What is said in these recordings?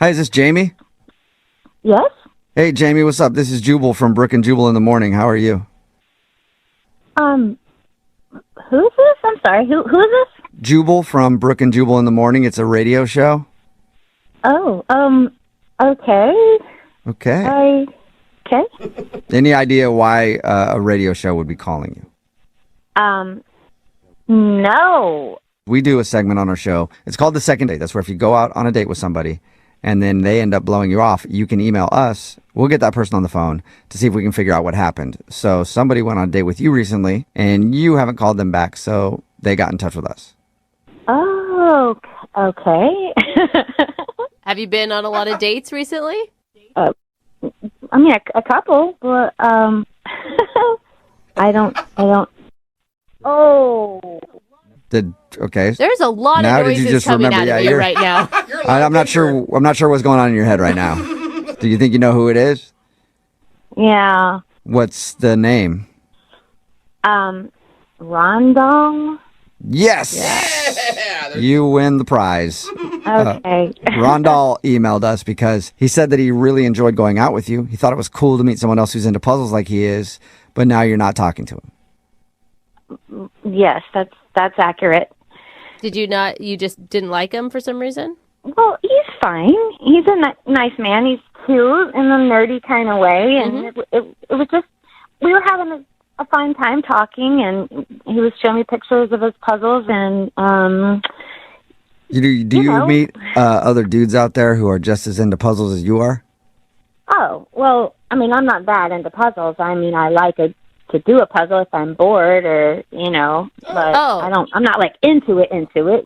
Hi, is this Jamie? Yes? Hey, Jamie, what's up? This is Jubal from Brooke and Jubal in the morning. How are you? Who's this? I'm sorry. Who is this? Jubal from Brooke and Jubal in the morning. It's a radio show. Oh, okay. Okay. Okay. Any idea why a radio show would be calling you? No. We do a segment on our show. It's called The Second Date. That's where if you go out on a date with somebody and then they end up blowing you off, you can email us. We'll get that person on the phone to see if we can figure out what happened. So somebody went on a date with you recently and you haven't called them back, so they got in touch with us. Oh, okay. Have you been on a lot of dates recently? I mean, a couple, but, I don't. Oh. Okay. There's a lot Now of did you noises just coming remember? out of Yeah, you right now. I'm not sure what's going on in your head right now. Do you think you know who it is? Yeah. What's the name? Rondong? Yes. Yeah, You win the prize. Okay. Rondal emailed us because he said that he really enjoyed going out with you. He thought it was cool to meet someone else who's into puzzles like he is, but now you're not talking to him. Yes, that's accurate. Did you not? You just didn't like him for some reason? Well, he's fine. He's a nice man. He's cute in a nerdy kind of way, and it was just we were having a fine time talking, and he was showing me pictures of his puzzles, and Do you meet other dudes out there who are just as into puzzles as you are? Oh, well, I mean, I'm not that into puzzles. I mean, I like to do a puzzle if I'm bored or, but I'm not like into it.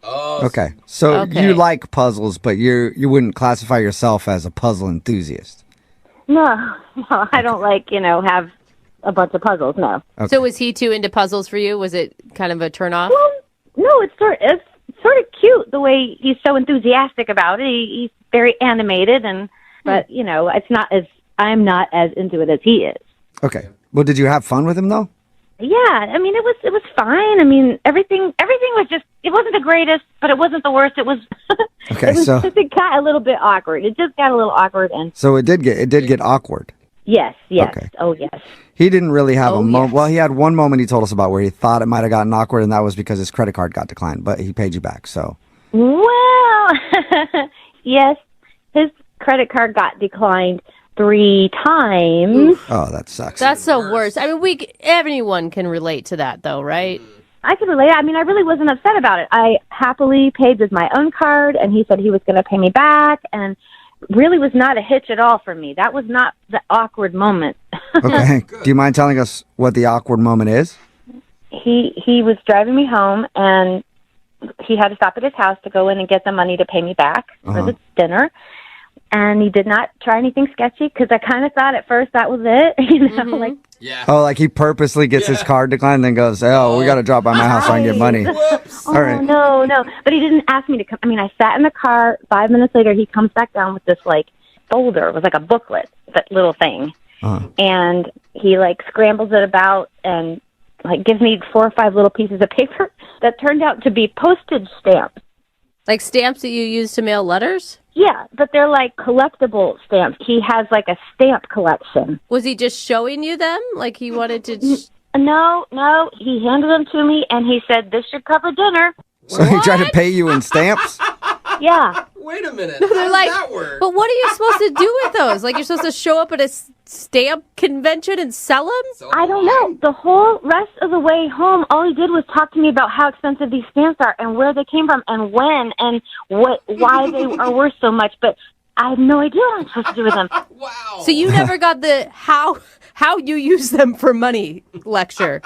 Oh, Okay. So you like puzzles, but you wouldn't classify yourself as a puzzle enthusiast. No, I don't like, have a bunch of puzzles, no. Okay. So was he too into puzzles for you? Was it kind of a turnoff? Well, no, it's sort of cute the way he's so enthusiastic about it. He's very animated, but I'm not as into it as he is. Okay. Well, did you have fun with him though? Yeah, I mean, it was fine. I mean, everything was just, it wasn't the greatest, but it wasn't the worst. It was, Okay, it got a little bit awkward. It just got a little awkward, and So it did get awkward. yes, Okay. oh yes. He didn't really have a moment. yes. Well, he had one moment he told us about where he thought it might have gotten awkward, and that was because his credit card got declined, but he paid you back. So Well, yes, his credit card got declined 3 times. oh, that sucks. That's the worst. I mean, everyone can relate to that, though, right? I can relate. I mean, I really wasn't upset about it. I happily paid with my own card, and he said he was going to pay me back, and really was not a hitch at all for me. That was not the awkward moment. Okay. Do you mind telling us what the awkward moment is? He was driving me home, and he had to stop at his house to go in and get the money to pay me back for the dinner. And he did not try anything sketchy because I kind of thought at first that was it, like. yeah. Oh, like he purposely gets his card declined and then goes, oh, we got to drop by my house so I can get money. Whoops. All right. No. But he didn't ask me to come. I mean, I sat in the car. 5 minutes later, he comes back down with this, like, folder. It was like a booklet, that little thing. And he, like, scrambles it about and, like, gives me 4 or 5 little pieces of paper that turned out to be postage stamps. Like stamps that you use to mail letters? Yeah, but they're, like, collectible stamps. He has, like, a stamp collection. Was he just showing you them? Like he wanted to... No, he handed them to me, and he said, this should cover dinner. So he tried to pay you in stamps? Yeah. Wait a minute. They're How does like, that work? but what are you supposed to do with those? Like you're supposed to show up at a stamp convention and sell them? So I don't know. The whole rest of the way home, all he did was talk to me about how expensive these stamps are and where they came from and when and why they are worth so much. But I have no idea what I'm supposed to do with them. Wow. So you never got the how you use them for money lecture.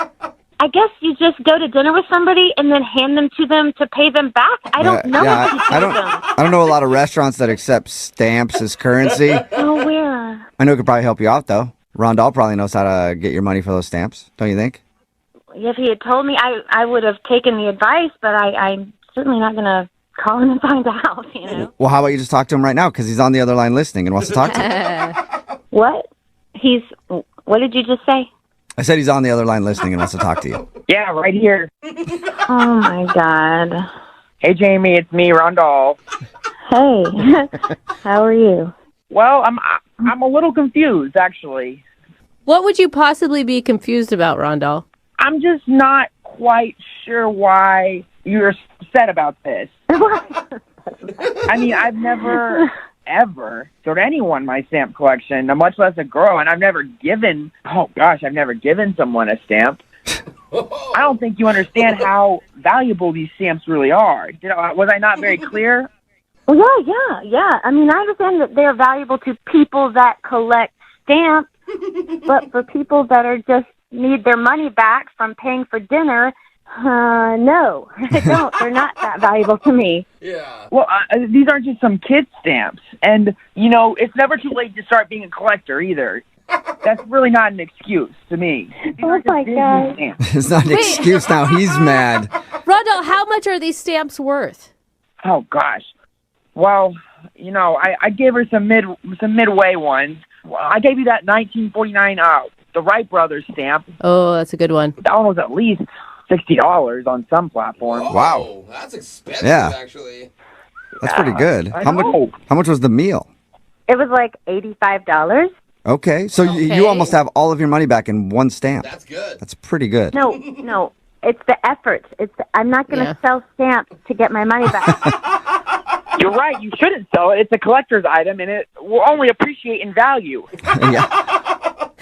I guess you just go to dinner with somebody and then hand them to them to pay them back. I don't know what to do I with them. I don't know a lot of restaurants that accept stamps as currency. Oh, where? I know it could probably help you out, though. Rondell probably knows how to get your money for those stamps, don't you think? If he had told me, I would have taken the advice, but I'm certainly not going to call him and find out, Well, how about you just talk to him right now, because he's on the other line listening and wants to talk to you. What? What did you just say? I said he's on the other line listening and wants to talk to you. Yeah, right here. Oh, my God. Hey, Jamie, it's me, Rondell. Hey, how are you? Well, I'm a little confused, actually. What would you possibly be confused about, Rondell? I'm just not quite sure why you're upset about this. I mean, I've never, ever showed anyone my stamp collection, much less a girl, and I've never given someone a stamp. I don't think you understand how valuable these stamps really are. Was I not very clear? Well, yeah. I mean, I understand that they're valuable to people that collect stamps, but for people that are just need their money back from paying for dinner, no, I don't. They're not that valuable to me. Yeah. Well, these aren't just some kid stamps. And, it's never too late to start being a collector either. That's really not an excuse to me. Oh, my God. It's not an excuse now. He's mad. Rondell, how much are these stamps worth? Oh, gosh. Well, I gave her some midway ones. Well, I gave you that 1949 the Wright Brothers stamp. Oh, that's a good one. That one was at least $60 on some platforms. Oh, Wow. That's expensive, Yeah. actually. That's pretty good. I How know. much was the meal? It was like $85. Okay, so Okay. you almost have all of your money back in one stamp. That's good. That's pretty good. No, it's the effort. I'm not going to sell stamps to get my money back. You're right. You shouldn't sell it. It's a collector's item, and it will only appreciate in value. Yeah.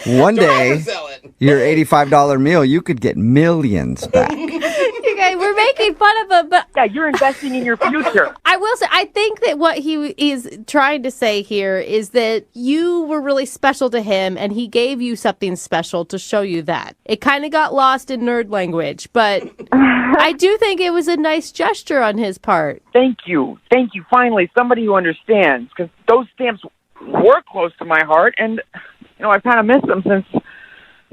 One Don't day, oversell it. your $85 meal, you could get millions back. You guys, we're making fun of him, but Yeah, you're investing in your future. I will say, I think that what he is trying to say here is that you were really special to him, and he gave you something special to show you that. It kind of got lost in nerd language, but I do think it was a nice gesture on his part. Thank you. Finally, somebody who understands, because those stamps were close to my heart, and I've kind of missed them since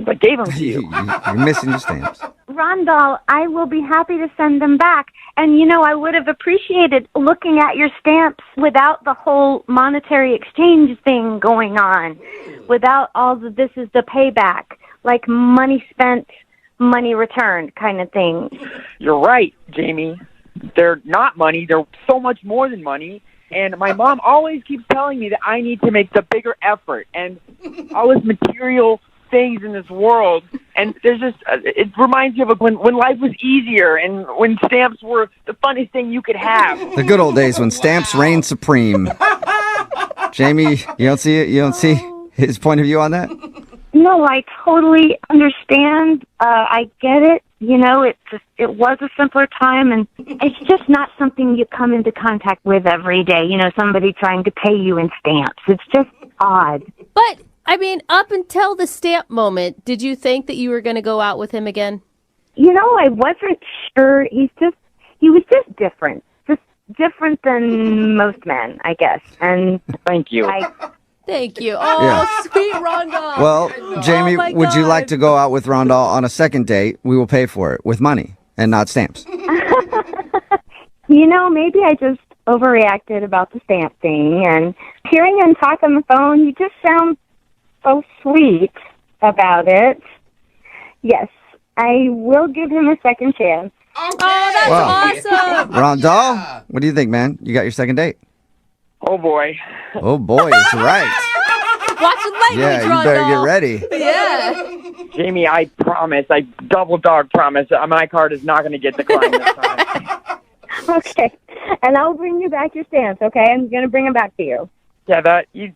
I gave them to you. You're missing your stamps. Rondell, I will be happy to send them back. And, I would have appreciated looking at your stamps without the whole monetary exchange thing going on, without all the this is the payback, like money spent, money returned kind of thing. You're right, Jamie. They're not money. They're so much more than money. And my mom always keeps telling me that I need to make the bigger effort and all this material things in this world. And there's just, it reminds you of when life was easier and when stamps were the funnest thing you could have. The good old days when stamps reigned supreme. Jamie, you don't see it? You don't see his point of view on that? No, I totally understand. I get it. It was a simpler time, and it's just not something you come into contact with every day. Somebody trying to pay you in stamps. It's just odd. But, I mean, up until the stamp moment, did you think that you were going to go out with him again? I wasn't sure. He was just different. Just different than most men, I guess. And Thank you. Thank you. Oh, Yeah. sweet Rondell. Well, Jamie, my would you God. like to go out with Rondell on a second date? We will pay for it with money and not stamps. Maybe I just overreacted about the stamp thing. And hearing him talk on the phone, you just sound so sweet about it. Yes, I will give him a second chance. Okay. Oh, that's Wow. awesome. Rondell, what do you think, man? You got your second date? Oh, boy. Oh, boy, it's right. Watch the language, Yeah, you Rondell. better get ready. Yeah. Jamie, I promise, I double dog promise, my card is not going to get declined this time. Okay, and I'll bring you back your stamps, okay? I'm going to bring them back to you. Yeah, you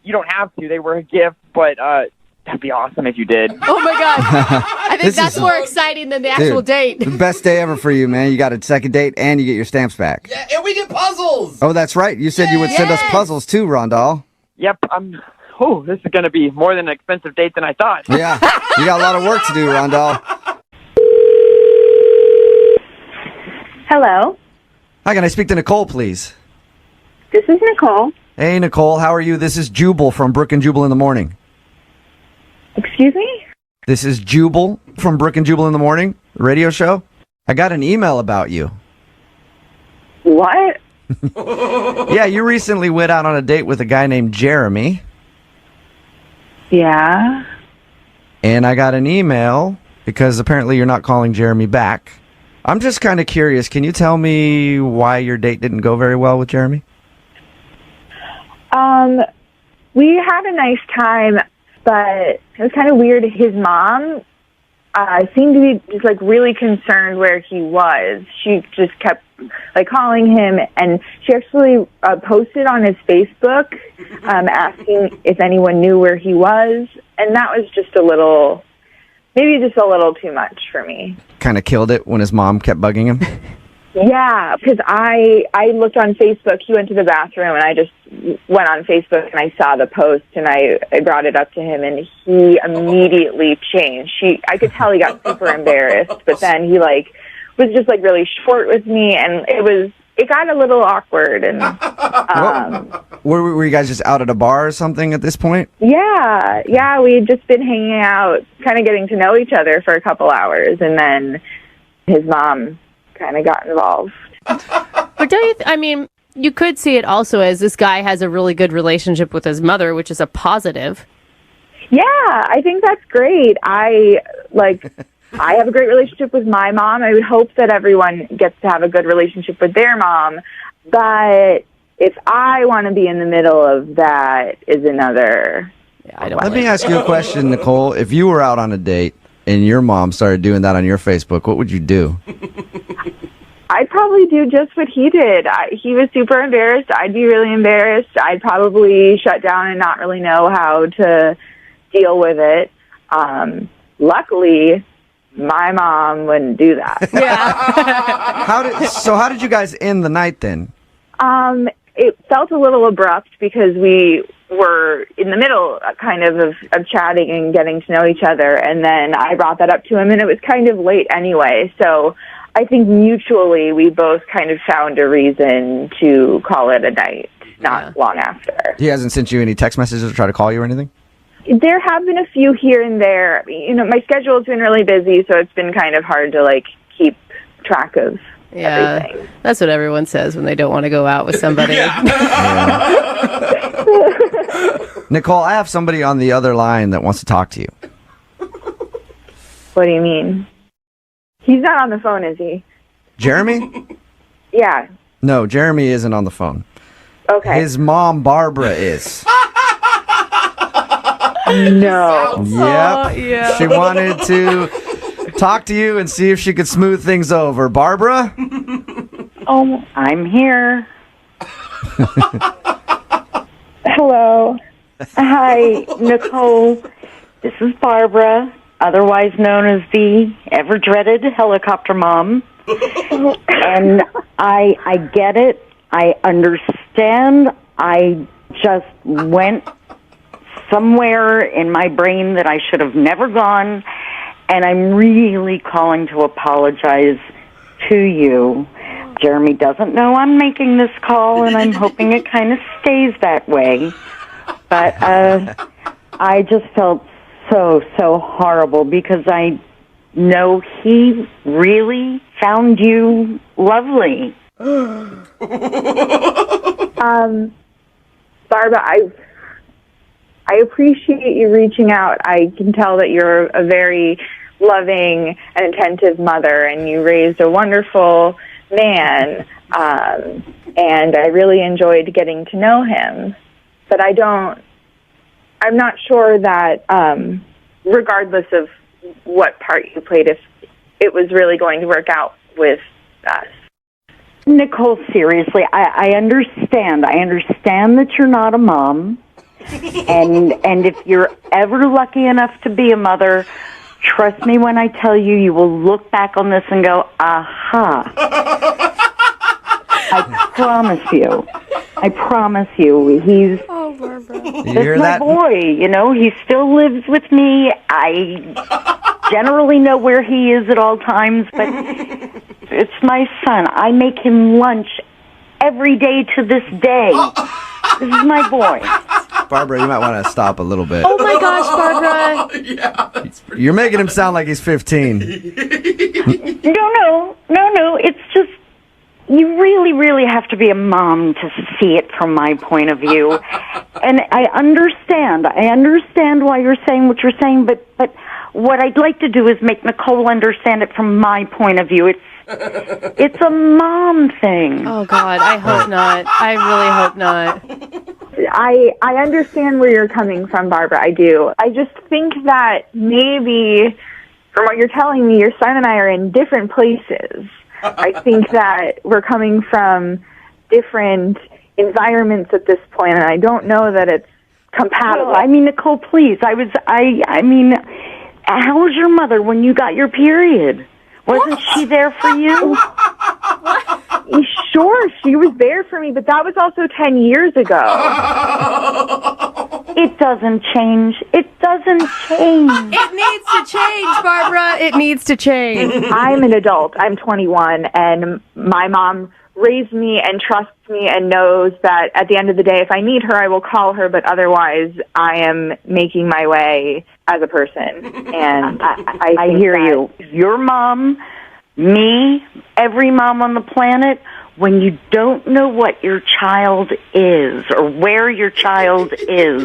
don't have to. They were a gift, but that'd be awesome if you did. Oh, my God. I think This that's is- more exciting than the actual Dude, date. the best day ever for you, man. You got a second date and you get your stamps back. Yeah, and we get puzzles. Oh, that's right. You said you would send us Yes. puzzles too, Rondell. Yep, this is going to be more than an expensive date than I thought. Yeah, you got a lot of work to do, Rondell. Hello, Hi, can I speak to Nicole, please? this is Nicole. Hey, Nicole, how are you? This is Jubal from Brooke and Jubal in the Morning. Excuse me? This is Jubal from Brooke and Jubal in the Morning, the radio show. I got an email about you. What? Yeah, you recently went out on a date with a guy named Jeremy, Yeah. and I got an email because apparently you're not calling Jeremy back. I'm just kind of curious. Can you tell me why your date didn't go very well with Jeremy? We had a nice time, but it was kind of weird. His mom seemed to be just like really concerned where he was. She just kept like calling him, and she actually posted on his Facebook asking if anyone knew where he was, and that was just maybe just a little too much for me. Kind of killed it when his mom kept bugging him. Yeah, because I looked on Facebook. He went to the bathroom, and I just went on Facebook, and I saw the post, and I brought it up to him, and he immediately changed. I could tell he got super embarrassed, but then he was just really short with me, and it got a little awkward. And were you guys just out at a bar or something at this point? Yeah, we had just been hanging out, kind of getting to know each other for a couple hours, and then his mom kind of got involved. But you could see it also as this guy has a really good relationship with his mother, which is a positive. Yeah, I think that's great. I have a great relationship with my mom. I would hope that everyone gets to have a good relationship with their mom. But if I want to be in the middle of that is another... Let me ask you a question, Nicole. If you were out on a date and your mom started doing that on your Facebook, what would you do? I'd probably do just what he did. He was super embarrassed. I'd be really embarrassed. I'd probably shut down and not really know how to deal with it. Luckily, my mom wouldn't do that. Yeah. How did you guys end the night then? It felt a little abrupt because we were in the middle kind of chatting and getting to know each other, and then I brought that up to him, and it was kind of late anyway, so I think mutually we both kind of found a reason to call it a night not long after. He hasn't sent you any text messages or try to call you or anything? There have been a few here and there. My schedule's been really busy, so it's been kind of hard to keep track of everything. That's what everyone says when they don't want to go out with somebody. Nicole, I have somebody on the other line that wants to talk to you. What do you mean? He's not on the phone, is he? Jeremy? Yeah. No, Jeremy isn't on the phone. Okay. His mom, Barbara, is. No. Yep. Yeah. She wanted to talk to you and see if she could smooth things over. Barbara? Oh, I'm here. Hello. Hi, Nicole. This is Barbara, otherwise known as the ever-dreaded helicopter mom. And I get it. I understand. I just went somewhere in my brain that I should have never gone, and I'm really calling to apologize to you. Jeremy doesn't know I'm making this call, and I'm hoping it kind of stays that way. But I just felt so horrible because I know he really found you lovely. Barbara, I appreciate you reaching out. I can tell that you're a very loving and attentive mother, and you raised a wonderful man, and I really enjoyed getting to know him. But I'm not sure that, regardless of what part you played, if it was really going to work out with us. Nicole, seriously, I understand. I understand that you're not a mom. And if you're ever lucky enough to be a mother, trust me when I tell you, you will look back on this and go, aha. I promise you. He's Barbara. You hear my that? boy, he still lives with me. I generally know where he is at all times, but it's my son. I make him lunch every day to this day. This is my boy. Barbara, you might want to stop a little bit. Oh my gosh, Barbara. Yeah. You're making him sound like he's 15. No. It's just, you really, really have to be a mom to see it from my point of view. And I understand why you're saying what you're saying, but what I'd like to do is make Nicole understand it from my point of view. It's a mom thing. Oh God, I hope not. I really hope not. I understand where you're coming from, Barbara. I do. I just think that maybe, from what you're telling me, your son and I are in different places. I think that we're coming from different environments at this point, and I don't know that it's compatible. Well, I mean, Nicole, please. I mean, how was your mother when you got your period? Wasn't she there for you? Sure, she was there for me, but that was also 10 years ago. It doesn't change. It doesn't change. It needs to change, Barbara. It needs to change. I'm an adult. I'm 21, and my mom raised me and trusts me and knows that at the end of the day, if I need her, I will call her, but otherwise, I am making my way as a person. And I hear you. Your mom, me, every mom on the planet, when you don't know what your child is or where your child is,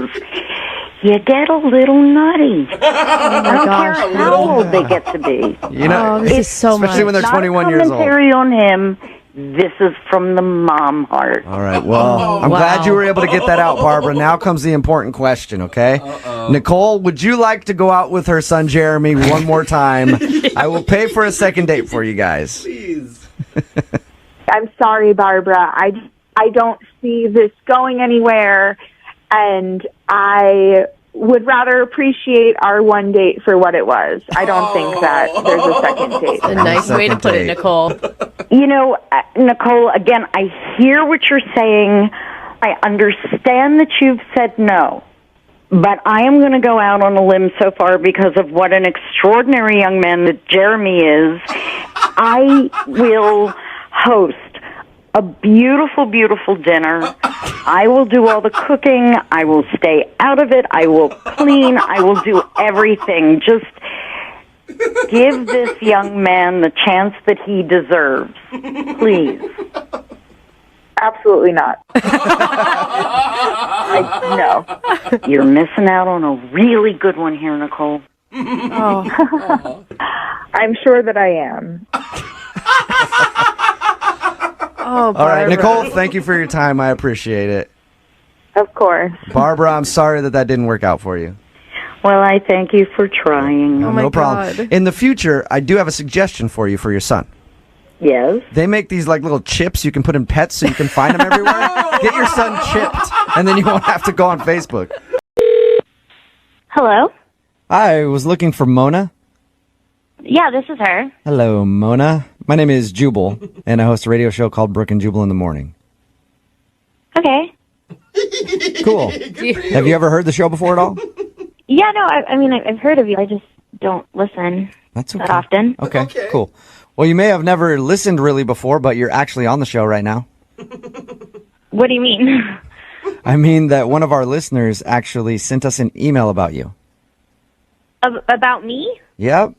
you get a little nutty. I don't care how old they get to be. You know, this is so especially when they're 21 years old. Not a commentary on him. This is from the mom heart. All right, well, I'm glad you were able to get that out, Barbara. Now comes the important question, okay? Nicole, would you like to go out with her son Jeremy one more time? I will pay for a second date for you guys. Please. I'm sorry, Barbara. I don't see this going anywhere, and I would rather appreciate our one date for what it was. I don't think that there's a second date. A nice way to put it, Nicole. You know, Nicole, again, I hear what you're saying. I understand that you've said no. But I am going to go out on a limb so far because of what an extraordinary young man that Jeremy is. I will host a beautiful, beautiful dinner. I will do all the cooking. I will stay out of it. I will clean. I will do everything. Just give this young man the chance that he deserves. Please. Absolutely not. No. You're missing out on a really good one here, Nicole. Oh. I'm sure that I am. Oh, All right, Barbara. Nicole, thank you for your time. I appreciate it. Of course. Barbara, I'm sorry that didn't work out for you. Well, I thank you for trying. Oh my No problem. God. In the future, I do have a suggestion for you for your son. Yes? They make these like little chips you can put in pets so you can find them everywhere. Get your son chipped, and then you won't have to go on Facebook. Hello? I was looking for Mona. Yeah, this is her. Hello, Mona. My name is Jubal, and I host a radio show called Brooke and Jubal in the Morning. Okay. Cool. Have you ever heard the show before at all? Yeah, no, I mean, I've heard of you. I just don't listen That's okay. that often. Okay, cool. Well, you may have never listened really before, but you're actually on the show right now. What do you mean? I mean that one of our listeners actually sent us an email about you. About me? Yep.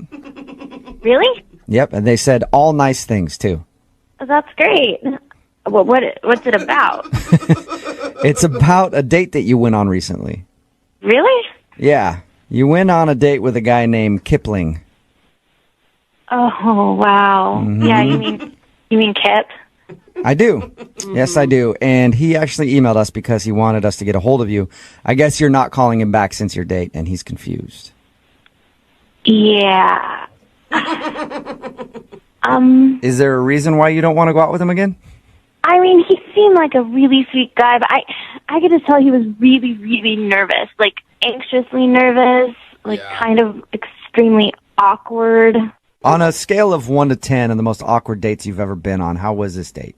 Really? Yep, and they said all nice things, too. That's great. What's it about? It's about a date that you went on recently. Really? Yeah, you went on a date with a guy named Kipling. Oh, wow. Mm-hmm. Yeah, you mean Kip? I do. Yes, I do. And he actually emailed us because he wanted us to get a hold of you. I guess you're not calling him back since your date, and he's confused. Yeah. Is there a reason why you don't want to go out with him again? I mean, he seemed like a really sweet guy, but I could just tell he was really, really nervous, like anxiously nervous, like kind of extremely awkward. On a scale of 1 to 10 and the most awkward dates you've ever been on, how was this date?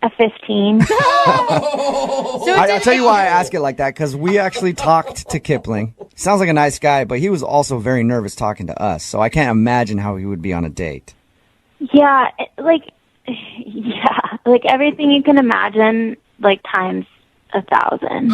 A 15. I'll tell you why I ask it like that, because we actually talked to Kipling. Sounds like a nice guy, but he was also very nervous talking to us, so I can't imagine how he would be on a date. Yeah, like everything you can imagine, like times 1,000.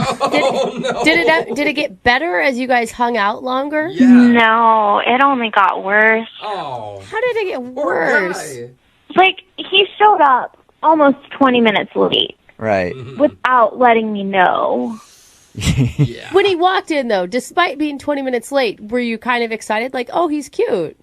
Did it get better as you guys hung out longer? Yeah. No, it only got worse. Oh. How did it get worse? Guy. Like, he showed up almost 20 minutes late Right. without letting me know. Yeah. When he walked in, though, despite being 20 minutes late, were you kind of excited? Like, oh, he's cute.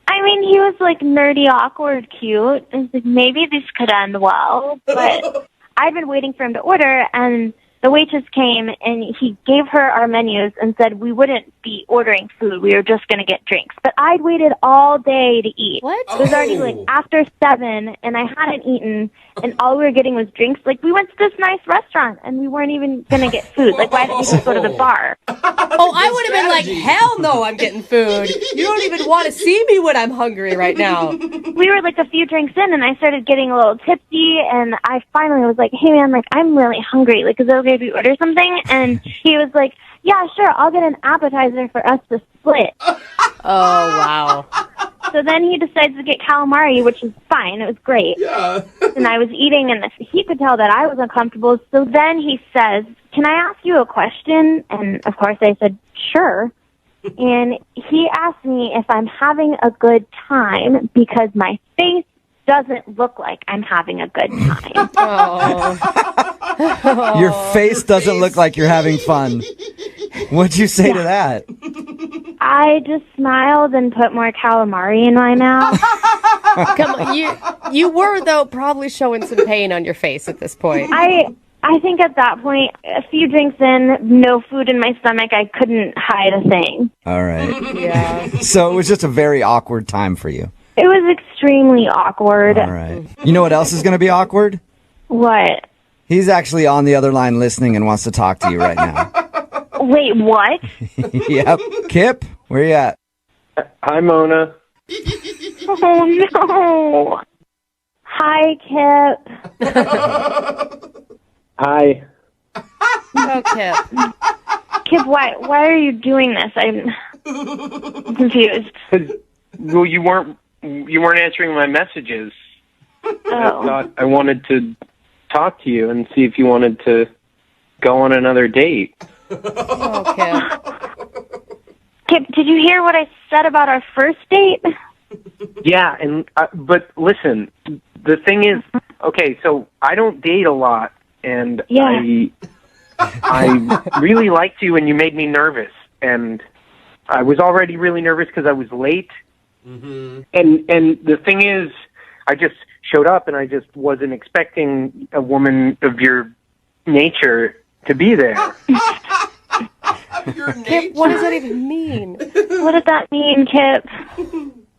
I mean, he was like nerdy, awkward, cute. I was like, maybe this could end well. But I'd been waiting for him to order, and the waitress came and he gave her our menus and said we wouldn't be ordering food. We were just going to get drinks. But I'd waited all day to eat. What? It was already like after 7 and I hadn't eaten and all we were getting was drinks. Like we went to this nice restaurant and we weren't even going to get food. Like why did we just go to the bar? Oh, I would have been like, hell no, I'm getting food. You don't even want to see me when I'm hungry right now. We were like a few drinks in and I started getting a little tipsy and I finally was like, hey man, like I'm really hungry. Like is it okay if we order something? And he was like, yeah, sure, I'll get an appetizer for us to split. Oh, wow. So then he decides to get calamari, which is fine. It was great. Yeah. And I was eating, and he could tell that I was uncomfortable. So then he says, can I ask you a question? And, of course, I said, sure. And he asked me if I'm having a good time because my face doesn't look like I'm having a good time. Oh. Your face doesn't look like you're having fun. What'd you say to that? I just smiled and put more calamari in my mouth. Come on, you were, though, probably showing some pain on your face at this point. I think at that point, a few drinks in, no food in my stomach, I couldn't hide a thing. All right. Yeah. So it was just a very awkward time for you. It was extremely awkward. All right. You know what else is going to be awkward? What? He's actually on the other line listening and wants to talk to you right now. Wait, what? Yep. Kip, where you at? Hi, Mona. Oh, no. Hi, Kip. Hi. Oh, Kip. Kip, why are you doing this? I'm confused. Well, you weren't answering my messages. I Oh. thought I wanted to talk to you and see if you wanted to go on another date. Oh, Kip. Kip, did you hear what I said about our first date? Yeah, and but listen, the thing is, okay, so I don't date a lot, and Yeah. I really liked you, and you made me nervous, and I was already really nervous because I was late. Mm-hmm. And the thing is, I just showed up, and I just wasn't expecting a woman of your nature to be there. Your Kip, what does that even mean? What does that mean, Kip?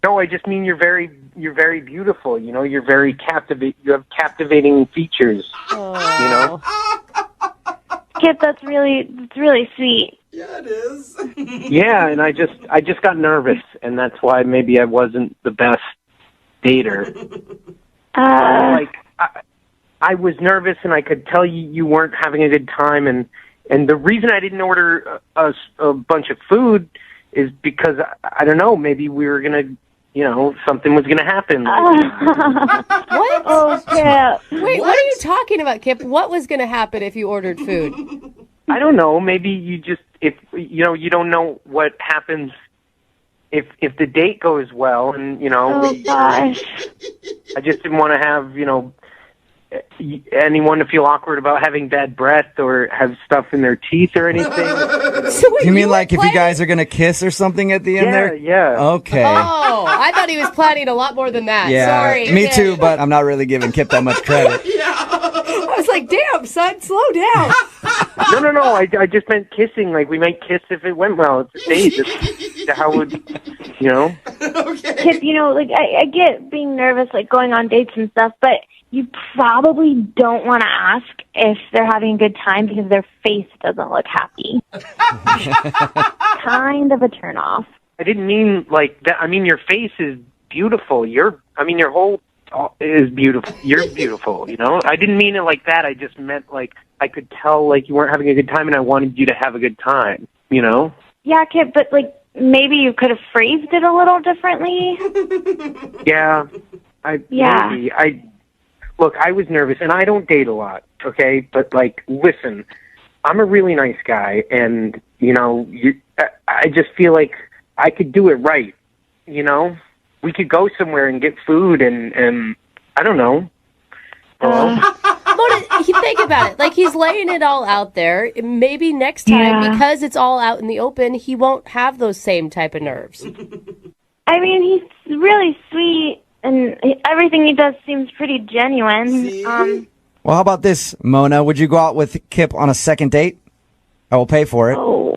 No, I just mean you're very beautiful. You know, you're very You have captivating features. Oh. You know. Kip, that's really sweet. Yeah, it is. Yeah, and I just got nervous, and that's why maybe I wasn't the best dater. I was nervous, and I could tell you weren't having a good time, and the reason I didn't order a bunch of food is because I don't know, maybe we were gonna, something was gonna happen. What? Oh, Kip. Wait, what are you talking about, Kip? What was going to happen if you ordered food? I don't know. Maybe you just you don't know what happens if the date goes well, and Oh, gosh. I just didn't want to have anyone to feel awkward about having bad breath or have stuff in their teeth or anything. So wait, You mean like if you planning- guys are going to kiss or something at the end there? Yeah. Okay. Oh, I thought he was planning a lot more than that. Yeah, Sorry. me too, but I'm not really giving Kip that much credit. I was like, damn, son, slow down. No. I just meant kissing. Like, we might kiss if it went well. It's a date. That's how would, Okay. Kip, I get being nervous, like going on dates and stuff, but you probably don't want to ask if they're having a good time because their face doesn't look happy. Kind of a turnoff. I didn't mean like that. I mean, your face is beautiful. Your whole is beautiful. You're beautiful, I didn't mean it like that. I just meant like I could tell like you weren't having a good time and I wanted you to have a good time, Yeah, Kip, but maybe you could have phrased it a little differently. Yeah. Yeah. Maybe. Look, I was nervous, and I don't date a lot, okay? But, listen, I'm a really nice guy, and, I just feel like I could do it right, We could go somewhere and get food, and I don't know. Mona, think about it. He's laying it all out there. Maybe next time, because it's all out in the open, he won't have those same type of nerves. I mean, he's really sweet, and everything he does seems pretty genuine. See? Well, how about this, Mona? Would you go out with Kip on a second date? I will pay for it. Oh,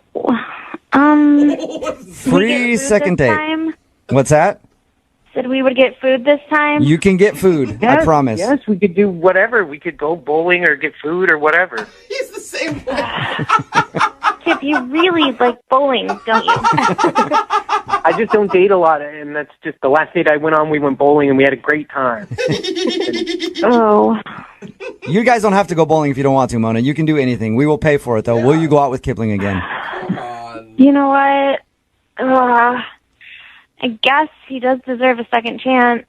Free second date. Time? What's that? Said we would get food this time. You can get food. Yes, I promise. Yes, we could do whatever. We could go bowling or get food or whatever. He's the same. Kip, you really like bowling, don't you? I just don't date a lot, and that's just the last date I went on. We went bowling, and we had a great time. Oh. You guys don't have to go bowling if you don't want to, Mona. You can do anything. We will pay for it, though. Yeah. Will you go out with Kipling again? You know what? I guess he does deserve a second chance.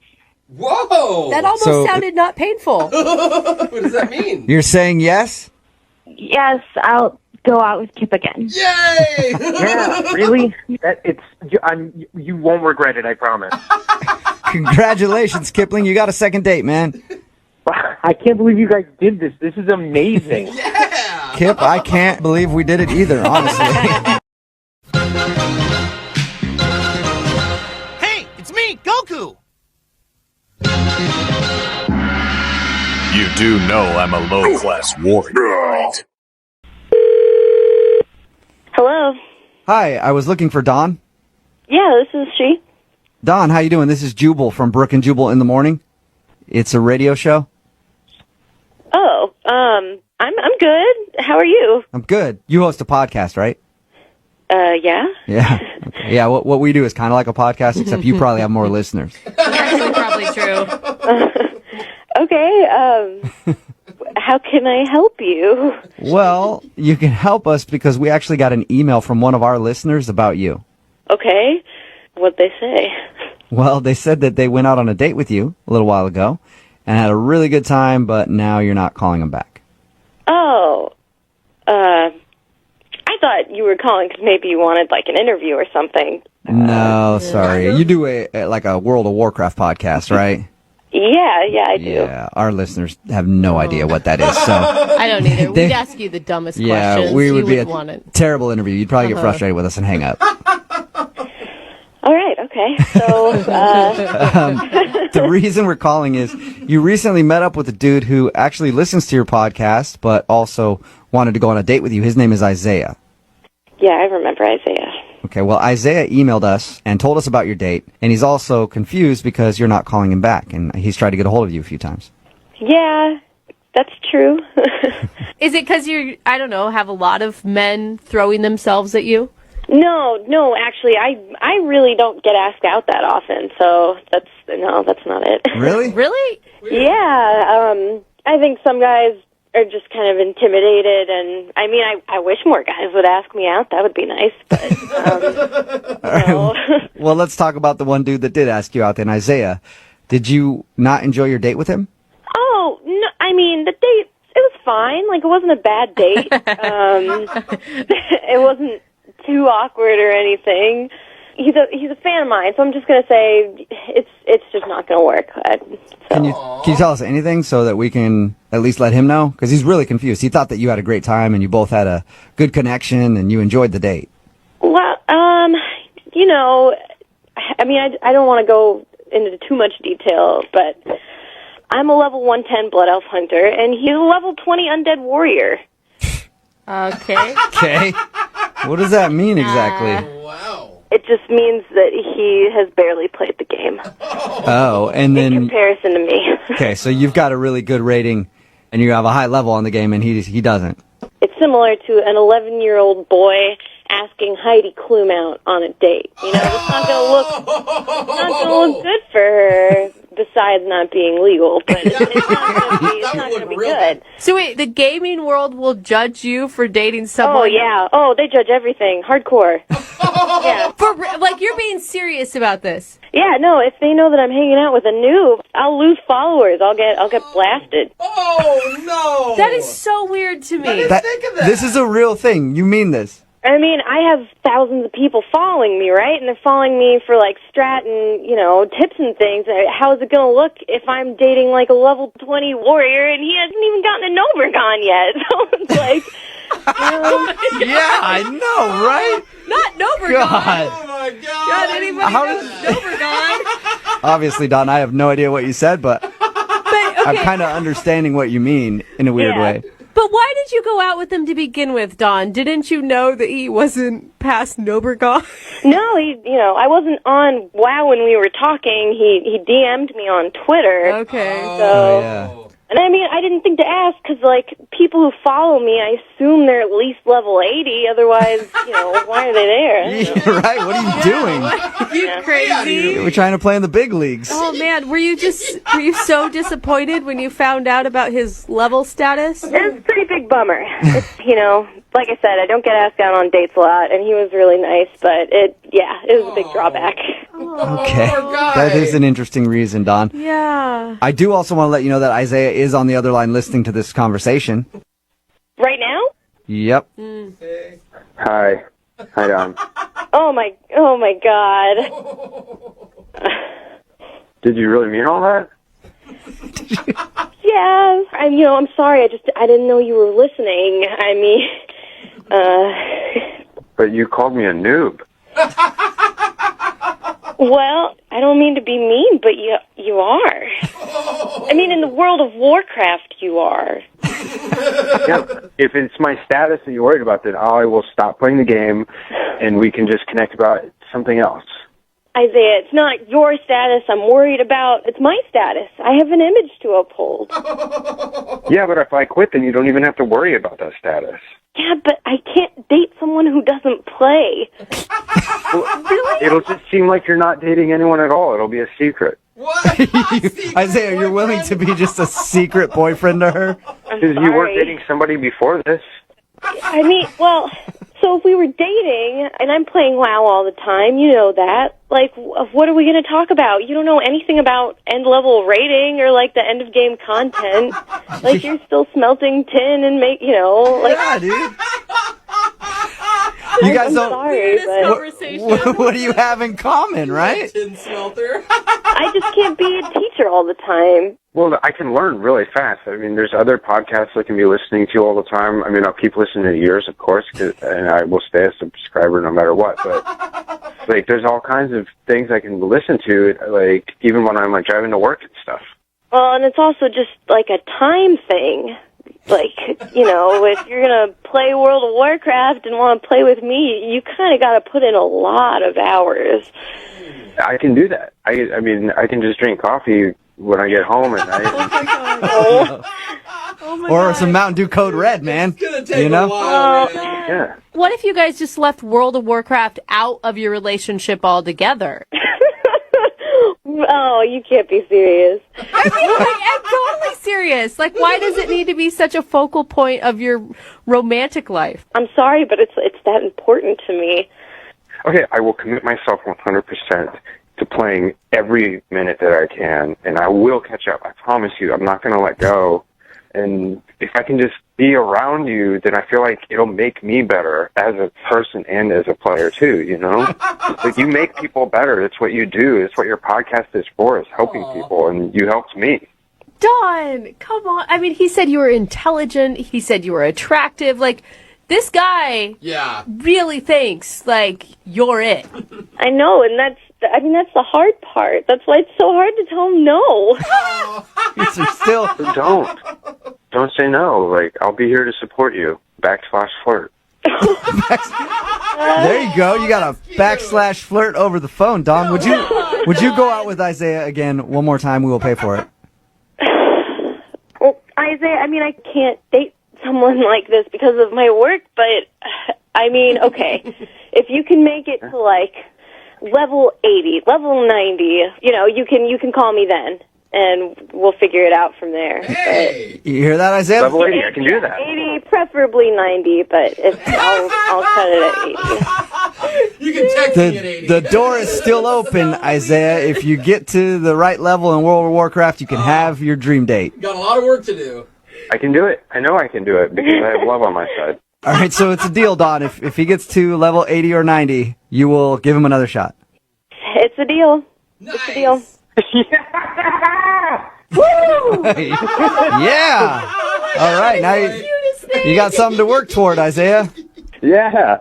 Whoa! That almost sounded not painful. What does that mean? You're saying yes? Yes, I'll go out with Kip again. Yay! Yeah, really? You won't regret it, I promise. Congratulations, Kipling. You got a second date, man. I can't believe you guys did this. This is amazing. Yeah! Kip, I can't believe we did it either, honestly. Hey, it's me, Goku! You do know I'm a low-class warrior, right? Hello. Hi, I was looking for Dawn. Yeah, this is she. Dawn, how you doing? This is Jubal from Brooke and Jubal in the Morning. It's a radio show. Oh, I'm good. How are you? I'm good. You host a podcast, right? Yeah. Yeah. Okay. Yeah, what we do is kind of like a podcast, except you probably have more listeners. Actually, probably true. Okay, how can I help you? Well, you can help us because we actually got an email from one of our listeners about you. Okay, what'd they say? Well, they said that they went out on a date with you a little while ago and had a really good time, but now you're not calling them back. Oh, I thought you were calling because maybe you wanted, like, an interview or something. No, sorry. You do a World of Warcraft podcast, right? Yeah, I do. Yeah, our listeners have no idea what that is, so... I don't either. We'd ask you the dumbest questions. Yeah, we would be want a it. terrible interview. You'd probably get frustrated with us and hang up. All right, okay. So, the reason we're calling is you recently met up with a dude who actually listens to your podcast, but also wanted to go on a date with you. His name is Isaiah. Yeah, I remember Isaiah. Okay, well, Isaiah emailed us and told us about your date, and he's also confused because you're not calling him back, and he's tried to get a hold of you a few times. Yeah, that's true. Is it because you're, I don't know, have a lot of men throwing themselves at you? No, actually, I really don't get asked out that often, so that's not it. Really? Really? Yeah, I think some guys are just kind of intimidated, and I mean, I wish more guys would ask me out. That would be nice, but no. Well, let's talk about the one dude that did ask you out then, Isaiah. Did you not enjoy your date with him? Oh, no, I mean, the date, it was fine. Like, it wasn't a bad date. It wasn't too awkward or anything. He's a fan of mine, so I'm just gonna say it's just not gonna work. Can you tell us anything so that we can at least let him know? Because he's really confused. He thought that you had a great time and you both had a good connection and you enjoyed the date. Well, you know, I mean, I don't want to go into too much detail, but I'm a level 110 Blood Elf Hunter, and he's a level 20 Undead Warrior. Okay. Okay. What does that mean exactly? Wow. It just means that he has barely played the game. Oh, and then... In comparison to me. Okay, so you've got a really good rating, and you have a high level on the game, and he doesn't. It's similar to an 11-year-old boy asking Heidi Klum out on a date. You know, it's not gonna look good for her. Besides not being legal, but it's not going to be good. So wait, the gaming world will judge you for dating someone? Oh, yeah. Oh, they judge everything. Hardcore. Yeah. Like, you're being serious about this? Yeah, no, if they know that I'm hanging out with a noob, I'll lose followers. I'll get blasted. Oh, no! That is so weird to me. I didn't think of that. This is a real thing. You mean this? I mean, I have thousands of people following me, right? And they're following me for, like, strat and, you know, tips and things. How is it going to look if I'm dating, like, a level 20 warrior and he hasn't even gotten a Nobergon yet? So it's like... Yeah, I know, right? Not Nobergon. God. Oh, my God. God, anybody knows Nobergon? Obviously, Don, I have no idea what you said, but... But, I'm kind of understanding what you mean in a weird way. But why did you go out with him to begin with, Dawn? Didn't you know that he wasn't past Nobergon? No, I wasn't on WoW when we were talking. He DM'd me on Twitter. Okay. So, and I mean, I didn't think to ask because, like, people who follow me, I assume they're at least level 80. Otherwise, why are they there? Yeah, right? What are you doing? You crazy? We're trying to play in the big leagues. Oh man, were you so disappointed when you found out about his level status? It's a pretty big bummer. It's, like I said, I don't get asked out on dates a lot, and he was really nice, but it was a big drawback. Okay. That is an interesting reason, Don. Yeah. I do also want to let you know that Isaiah is on the other line listening to this conversation. Right now? Yep. Hi. Hi, Don. Oh my God. Did you really mean all that? Yeah. I'm sorry. I didn't know you were listening. I mean, But you called me a noob. Well, I don't mean to be mean, but you are. I mean, in the world of Warcraft, you are. Yeah, if it's my status that you're worried about, then I will stop playing the game, and we can just connect about something else. Isaiah, it's not your status I'm worried about. It's my status. I have an image to uphold. Yeah, but if I quit, then you don't even have to worry about that status. Yeah, but I can't date someone who doesn't play. Really? It'll just seem like you're not dating anyone at all. It'll be a secret. Isaiah, you're willing to be just a secret boyfriend to her? Because you weren't dating somebody before this. I mean, well, so if we were dating, and I'm playing WoW all the time, you know that, like, what are we going to talk about? You don't know anything about end-level rating or, like, the end-of-game content. Like, you're still smelting tin and Yeah, dude. You guys don't... Sorry, but... What do you have in common, right? Tin smelter. I just can't be a teacher all the time. Well, I can learn really fast. I mean, there's other podcasts I can be listening to all the time. I mean, I'll keep listening to yours, of course, and I will stay a subscriber no matter what. But, like, there's all kinds of things I can listen to, like, even when I'm, like, driving to work and stuff. Well, and it's also just, like, a time thing. Like, if you're going to play World of Warcraft and want to play with me, you kind of got to put in a lot of hours. I can do that. I mean, I can just drink coffee when I get home at night. Or some Mountain Dew Code Red, man. It's gonna take a while, man. Yeah. What if you guys just left World of Warcraft out of your relationship altogether? Oh, you can't be serious. I mean, I'm totally serious. Like, why does it need to be such a focal point of your romantic life? I'm sorry, but it's that important to me. Okay, I will commit myself 100% to playing every minute that I can, and I will catch up. I promise you, I'm not going to let go. And if I can just be around you, then I feel like it'll make me better as a person and as a player too, Like, you make people better. It's what you do. It's what your podcast is for, is helping people, and you helped me. Dawn, come on. I mean, he said you were intelligent. He said you were attractive. Like, this guy really thinks, like, you're it. I know, and that's the hard part. That's why it's so hard to tell him no. Still, don't say no. Like, I'll be here to support you. /flirt. There you go. You got a /flirt over the phone, Don. Would you go out with Isaiah again one more time? We will pay for it. Well, Isaiah, I mean, I can't date someone like this because of my work, but I mean, okay, if you can make it to, like, level 80, level 90, you can call me then, and we'll figure it out from there. Hey! You hear that, Isaiah? Level 80, I can do that. 80, preferably 90, but I'll cut it at 80. You can text me at 80. The door is still open, Isaiah. If you get to the right level in World of Warcraft, you can have your dream date. Got a lot of work to do. I can do it. I know I can do it because I have love on my side. All right, so it's a deal, Don. If he gets to level 80 or 90, you will give him another shot. It's a deal. Nice. It's a deal. Woo! Yeah! All right, now you got something to work toward, Isaiah. Yeah.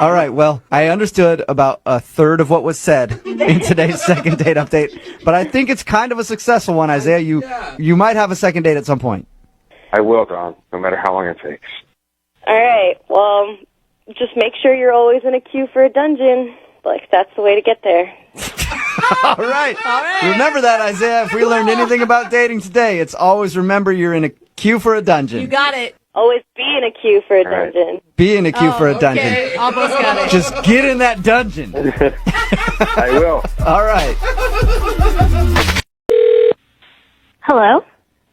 All right, well, I understood about a third of what was said in today's second date update, but I think it's kind of a successful one, Isaiah. You might have a second date at some point. I will, Don, no matter how long it takes. All right. Well, just make sure you're always in a queue for a dungeon. Like, that's the way to get there. All right. Remember that, Isaiah. If we learned anything about dating today, it's always remember you're in a queue for a dungeon. You got it. Always be in a queue for a dungeon. Be in a queue for a dungeon. Okay, almost got it. Just get in that dungeon. I will. All right. Hello?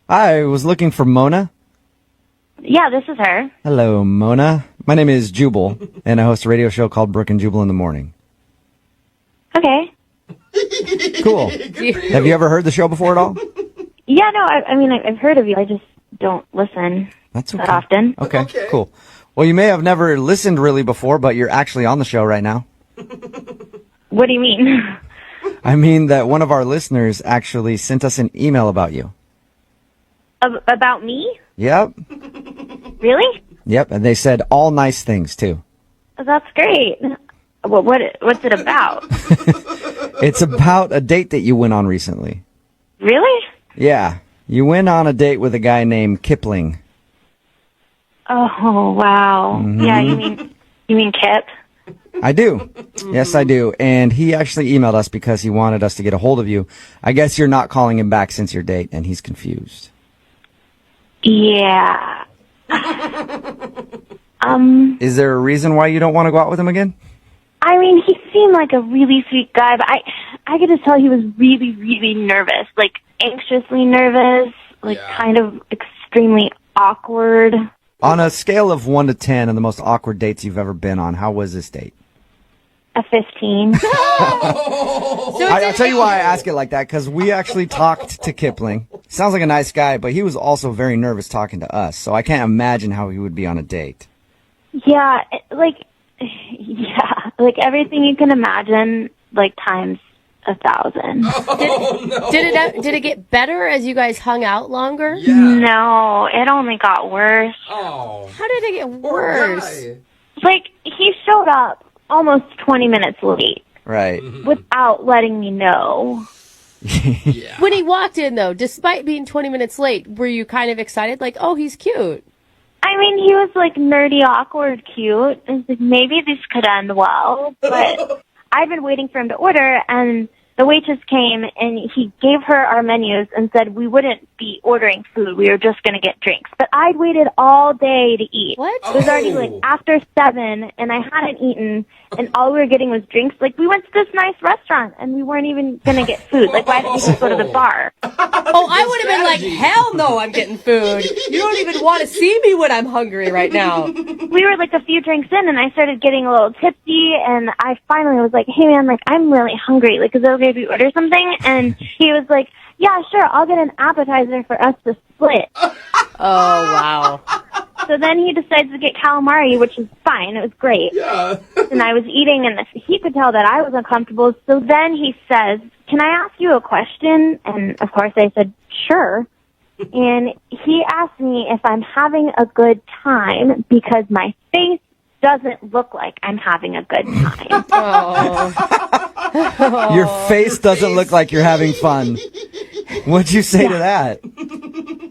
I was looking for Mona. Yeah, this is her. Hello, Mona. My name is Jubal, and I host a radio show called Brooke and Jubal in the Morning. Okay. Cool. Have you ever heard the show before at all? Yeah, no, I mean, I've heard of you. I just don't listen That's okay. that often. Okay, cool. Well, you may have never listened really before, but you're actually on the show right now. What do you mean? I mean that one of our listeners actually sent us an email about you. About me? Yep. Really? Yep, and they said all nice things, too. That's great. Well, what's it about? It's about a date that you went on recently. Really? Yeah, you went on a date with a guy named Kipling. Oh, wow. Mm-hmm. Yeah, you mean Kip? I do. Yes, I do. And he actually emailed us because he wanted us to get a hold of you. I guess you're not calling him back since your date, and he's confused. Yeah. Is there a reason why you don't want to go out with him again? I mean, he seemed like a really sweet guy, but I could just tell he was really, really nervous, like anxiously nervous, like kind of extremely awkward. On a scale of 1 to 10 on the most awkward dates you've ever been on, how was this date? A 15. I'll tell you why I ask it like that, because we actually talked to Kipling. Sounds like a nice guy, but he was also very nervous talking to us, so I can't imagine how he would be on a date. Yeah, like everything you can imagine, like times 1,000. Did it get better as you guys hung out longer? Yeah. No, it only got worse. Oh. How did it get worse? Like, he showed up almost 20 minutes late. Right. Without letting me know. Yeah. When he walked in, though, despite being 20 minutes late, were you kind of excited? Like, oh, he's cute. I mean, he was like nerdy, awkward, cute. I was like, maybe this could end well. But I've been waiting for him to order, and the waitress came, and he gave her our menus and said we wouldn't be ordering food. We were just going to get drinks. But I'd waited all day to eat. What? It was already like after 7, and I hadn't eaten, and all we were getting was drinks. Like, we went to this nice restaurant, and we weren't even going to get food. Like, why didn't we just go to the bar? Oh, I would have been like, hell no, I'm getting food. You don't even want to see me when I'm hungry right now. We were like a few drinks in, and I started getting a little tipsy, and I finally was like, hey man, like, I'm really hungry. Like, is it okay if we order something? And he was like, yeah, sure, I'll get an appetizer for us to split. Oh, wow. So then he decides to get calamari, which is fine. It was great. Yeah. And I was eating, and he could tell that I was uncomfortable. So then he says, can I ask you a question? And, of course, I said, sure. And he asked me if I'm having a good time because my face doesn't look like I'm having a good time. Oh. Your face doesn't look like you're having fun. What'd you say to that?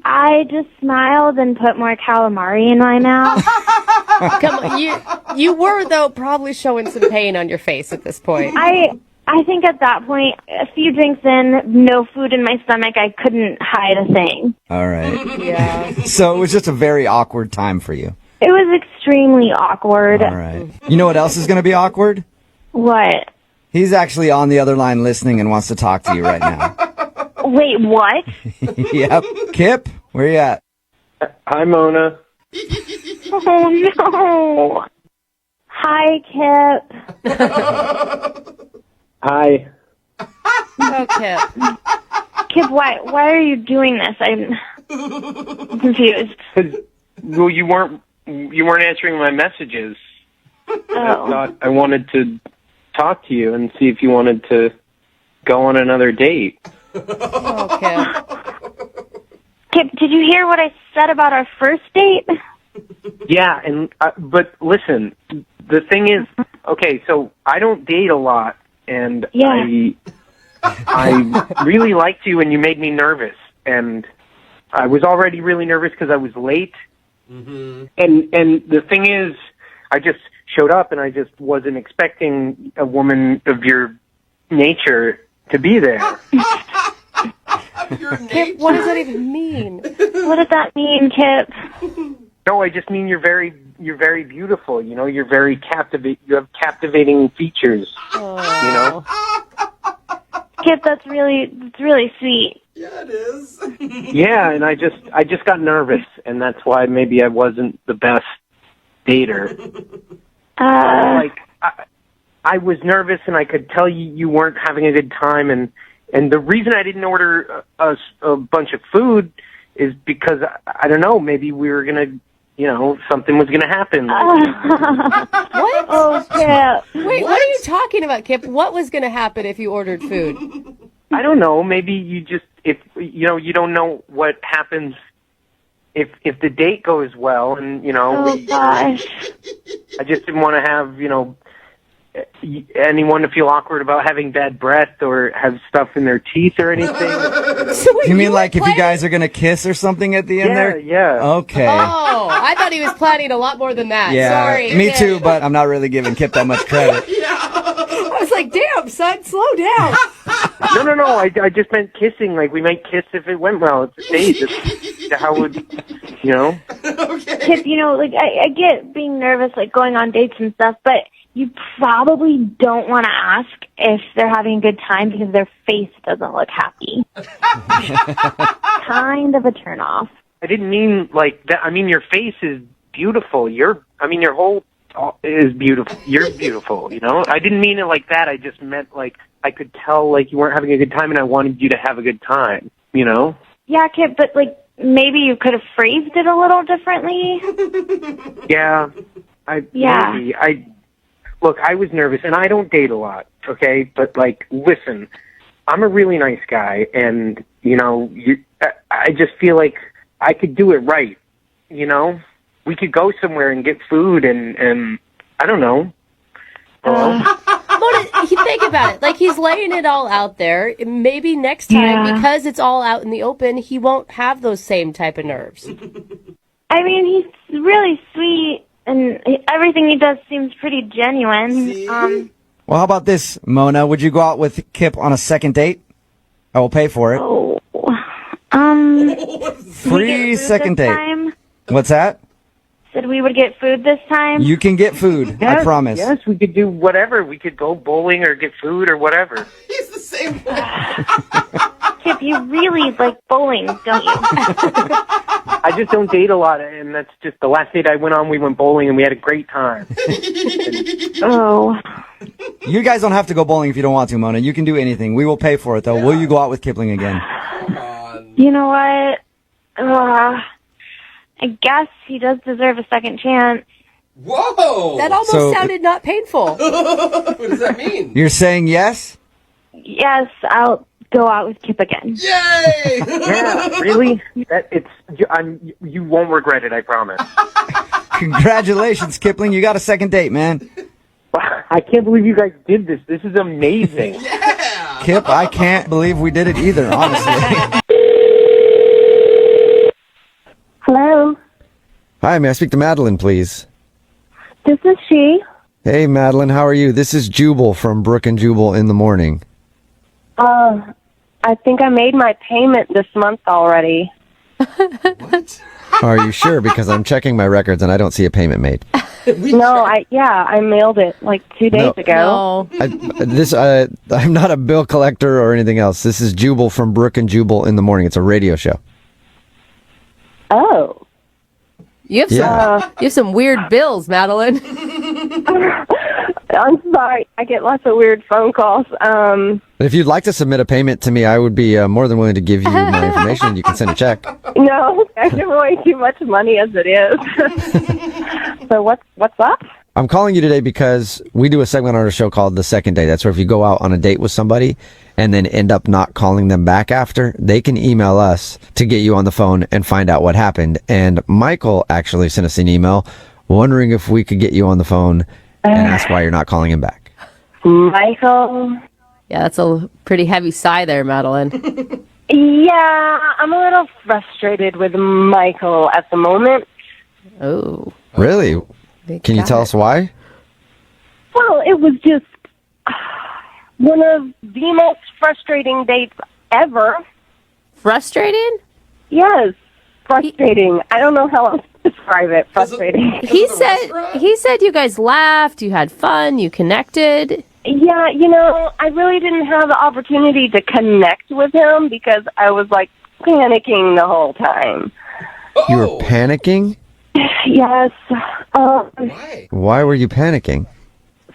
I just smiled and put more calamari in my mouth. Come on, you were, though, probably showing some pain on your face at this point. I think at that point, a few drinks in, no food in my stomach, I couldn't hide a thing. All right. Yeah. So it was just a very awkward time for you. It was extremely awkward. All right. You know what else is going to be awkward? What? He's actually on the other line listening and wants to talk to you right now. Wait, what? Yep. Kip, where you at? Hi, Mona. Oh, no. Hi, Kip. Hi. Oh, Kip. Kip, why are you doing this? I'm confused. Well, you weren't answering my messages. I Oh. thought I wanted to talk to you and see if you wanted to go on another date. Oh, Kip. Kip, did you hear what I said about our first date? Yeah, and but listen, the thing is, okay, so I don't date a lot, and I really liked you, and you made me nervous, and I was already really nervous because I was late. Mm-hmm. And the thing is, I just showed up, and I just wasn't expecting a woman of your nature to be there. Kip, what does that even mean? What does that mean, Kip? No, I just mean you're very beautiful. You know, you're very you have captivating features. Oh. You know. Kip, that's really sweet. Yeah, it is. Yeah, and I just got nervous, and that's why maybe I wasn't the best dater. I was nervous, and I could tell you weren't having a good time, and the reason I didn't order a bunch of food is because I don't know, maybe we were gonna, something was gonna happen. What? Oh, Kip. Wait, what are you talking about, Kip? What was going to happen if you ordered food? I don't know. Maybe you just, if you don't know what happens if the date goes well, and gosh. I just didn't want to have anyone to feel awkward about having bad breath or have stuff in their teeth or anything. You mean like if you guys are gonna kiss or something at the end there? Yeah. Okay. Oh, I thought he was planning a lot more than that. Yeah, Sorry. me too, but I'm not really giving Kip that much credit. I was like, damn, son, slow down. No. I just meant kissing. Like, we might kiss if it went well. It's a date. It's how would, Okay. Kip, I get being nervous, like going on dates and stuff, but you probably don't want to ask if they're having a good time because their face doesn't look happy. Kind of a turnoff. I didn't mean like that. I mean, your face is beautiful. Your whole is beautiful. You're beautiful, I didn't mean it like that. I just meant like I could tell like you weren't having a good time and I wanted you to have a good time, Yeah, Kip, but maybe you could have phrased it a little differently. Yeah. Maybe. Look, I was nervous, and I don't date a lot, okay? But, listen, I'm a really nice guy, and, I just feel like I could do it right, We could go somewhere and get food, and I don't know. Mona, think about it. He's laying it all out there. Maybe next time, because it's all out in the open, he won't have those same type of nerves. I mean, he's really sweet. And everything he does seems pretty genuine. Well, how about this, Mona? Would you go out with Kip on a second date? I will pay for it. Oh, free second date. Time? What's that? Said we would get food this time. You can get food. Yes, I promise. Yes, we could do whatever. We could go bowling or get food or whatever. He's the same. Kip, you really like bowling, don't you? I just don't date a lot, and that's just the last date I went on. We went bowling, and we had a great time. Oh. You guys don't have to go bowling if you don't want to, Mona. You can do anything. We will pay for it, though. Yeah. Will you go out with Kipling again? You know what? I guess he does deserve a second chance. Whoa! That almost sounded not painful. What does that mean? You're saying yes? Yes, I'll go out with Kip again. Yay! Yeah, really? You won't regret it, I promise. Congratulations, Kipling. You got a second date, man. I can't believe you guys did this. This is amazing. Yeah! Kip, I can't believe we did it either, honestly. Hello? Hi, may I speak to Madeline, please? This is she. Hey, Madeline, how are you? This is Jubal from Brooke and Jubal in the morning. I think I made my payment this month already. What? Are you sure? Because I'm checking my records and I don't see a payment made. I mailed it 2 days ago. No. I'm not a bill collector or anything else. This is Jubal from Brooke and Jubal in the morning. It's a radio show. Oh. You have some weird bills, Madeline. I'm sorry. I get lots of weird phone calls. If you'd like to submit a payment to me, I would be more than willing to give you my information. You can send a check. No, I give away too much money as it is. So what's up? I'm calling you today because we do a segment on our show called The Second Date. That's where if you go out on a date with somebody and then end up not calling them back after, they can email us to get you on the phone and find out what happened. And Michael actually sent us an email wondering if we could get you on the phone and ask why you're not calling him back. Michael? Yeah, that's a pretty heavy sigh there, Madeline. Yeah, I'm a little frustrated with Michael at the moment. Oh. Really? Can you tell us why? Well, it was just one of the most frustrating dates ever. Frustrated? Yes, frustrating. I don't know how else to describe it. Frustrating. He said you guys laughed, you had fun, you connected. Yeah, you know, I really didn't have the opportunity to connect with him because I was, like, panicking the whole time. You were panicking? Yes. Why were you panicking?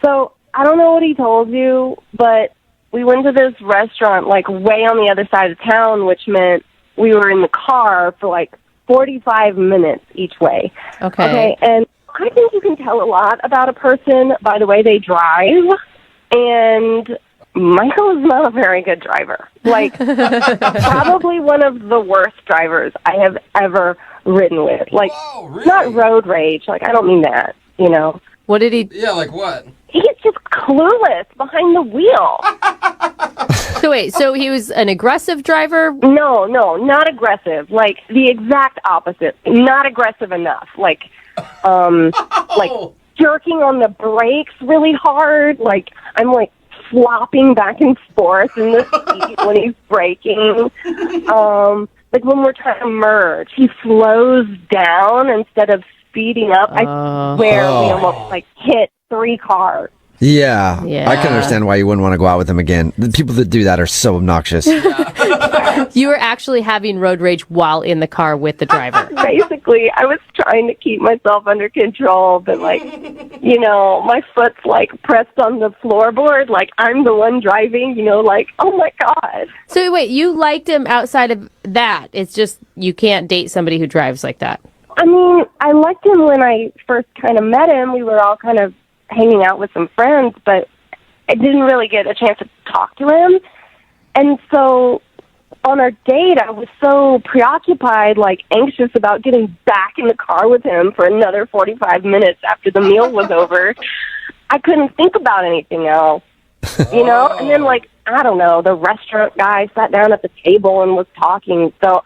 So, I don't know what he told you, but we went to this restaurant, like, way on the other side of town, which meant we were in the car for, like, 45 minutes each way. Okay. And I think you can tell a lot about a person by the way they drive. And Michael is not a very good driver. Like, probably one of the worst drivers I have ever ridden with. Like, not road rage. Like, I don't mean that, you know. What did he... Yeah, like what? He's just clueless behind the wheel. So wait, so he was an aggressive driver? No, not aggressive. Like, the exact opposite. Not aggressive enough. Like, like jerking on the brakes really hard. Like, I'm like flopping back and forth in the seat when he's braking. Like when we're trying to merge, he slows down instead of speeding up. I swear we almost like hit 3 cars. Yeah, I can understand why you wouldn't want to go out with him again. The people that do that are so obnoxious. You were actually having road rage while in the car with the driver. Basically, I was trying to keep myself under control, but like, you know, my foot's like pressed on the floorboard, like I'm the one driving, you know, like, oh my God. So wait, you liked him outside of that. It's just you can't date somebody who drives like that. I mean, I liked him when I first kind of met him. We were all kind of hanging out with some friends, but I didn't really get a chance to talk to him. And so on our date, I was so preoccupied, like anxious about getting back in the car with him for another 45 minutes after the meal was over. I couldn't think about anything else, you know? And then, like, I don't know, the restaurant guy sat down at the table and was talking. So,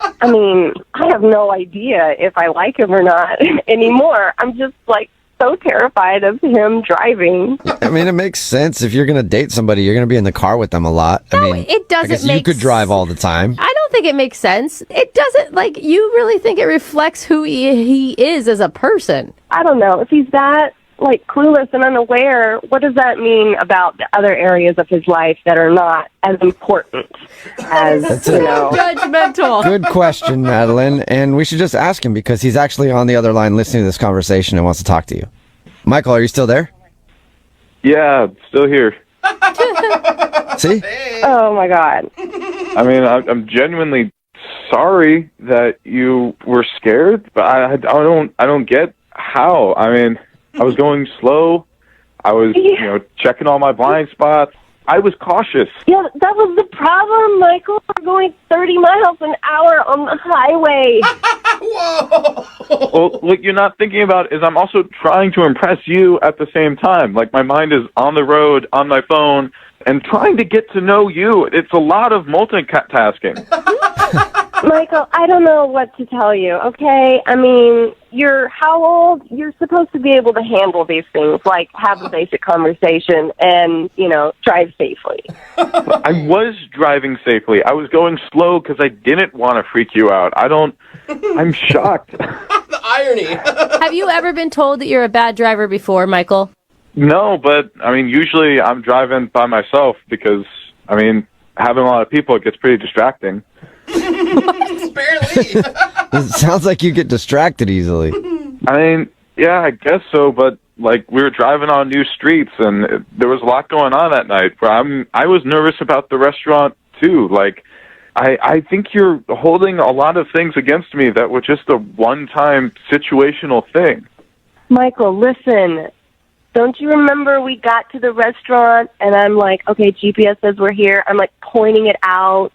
I mean, I have no idea if I like him or not anymore. I'm just, like, so terrified of him driving. I mean, it makes sense. If you're going to date somebody, you're going to be in the car with them a lot. No, I mean, it doesn't I guess make you could drive all the time. I don't think it makes sense. It doesn't, like, you really think it reflects who he is as a person. I don't know. If he's that, like, clueless and unaware, what does that mean about the other areas of his life that are not as important as, you know? Judgmental. Good question, Madeline. And we should just ask him because he's actually on the other line listening to this conversation and wants to talk to you. Michael, are you still there? Yeah, still here. See? Oh, my God. I mean, I'm genuinely sorry that you were scared, but I don't get how. I mean, I was going slow. I was, you know, checking all my blind spots. I was cautious. Yeah, that was the problem, Michael. We're going 30 miles an hour on the highway. Well, what you're not thinking about is I'm also trying to impress you at the same time. Like, my mind is on the road, on my phone, and trying to get to know you. It's a lot of multitasking. Michael, I don't know what to tell you, okay? I mean, you're how old? You're supposed to be able to handle these things, like have a basic conversation and, you know, drive safely. I was driving safely. I was going slow because I didn't want to freak you out. I'm shocked. The irony. Have you ever been told that you're a bad driver before, Michael? No, but, I mean, usually I'm driving by myself because, I mean, having a lot of people, it gets pretty distracting. Barely. It sounds like you get distracted easily. I mean, yeah, I guess so, but, like, we were driving on new streets, and there was a lot going on that night. I was nervous about the restaurant, too. Like, I think you're holding a lot of things against me that were just a one-time situational thing. Michael, listen. Don't you remember we got to the restaurant, and I'm like, okay, GPS says we're here. I'm, like, pointing it out.